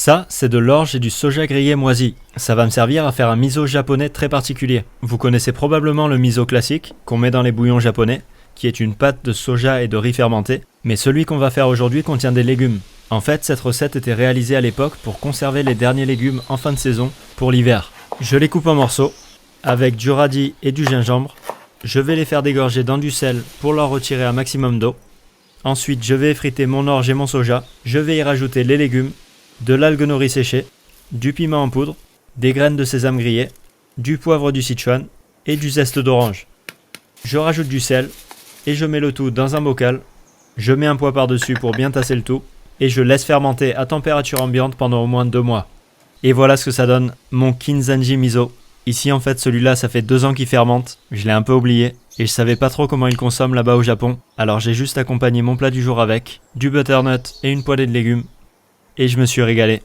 Ça, c'est de l'orge et du soja grillé moisi. Ça va me servir à faire un miso japonais très particulier. Vous connaissez probablement le miso classique, qu'on met dans les bouillons japonais, qui est une pâte de soja et de riz fermenté, mais celui qu'on va faire aujourd'hui contient des légumes. En fait, cette recette était réalisée à l'époque pour conserver les derniers légumes en fin de saison, pour l'hiver. Je les coupe en morceaux, avec du radis et du gingembre. Je vais les faire dégorger dans du sel pour leur retirer un maximum d'eau. Ensuite, je vais effriter mon orge et mon soja. Je vais y rajouter les légumes, de l'algue nori séchée, du piment en poudre, des graines de sésame grillées, du poivre du Sichuan et du zeste d'orange. Je rajoute du sel et je mets le tout dans un bocal. Je mets un poêle par-dessus pour bien tasser le tout et je laisse fermenter à température ambiante pendant au moins 2 mois. Et voilà ce que ça donne, mon Kinzanji miso. Ici en fait celui-là ça fait 2 ans qu'il fermente, je l'ai un peu oublié et je savais pas trop comment ils consomment là-bas au Japon, alors j'ai juste accompagné mon plat du jour avec du butternut et une poêlée de légumes et je me suis régalé.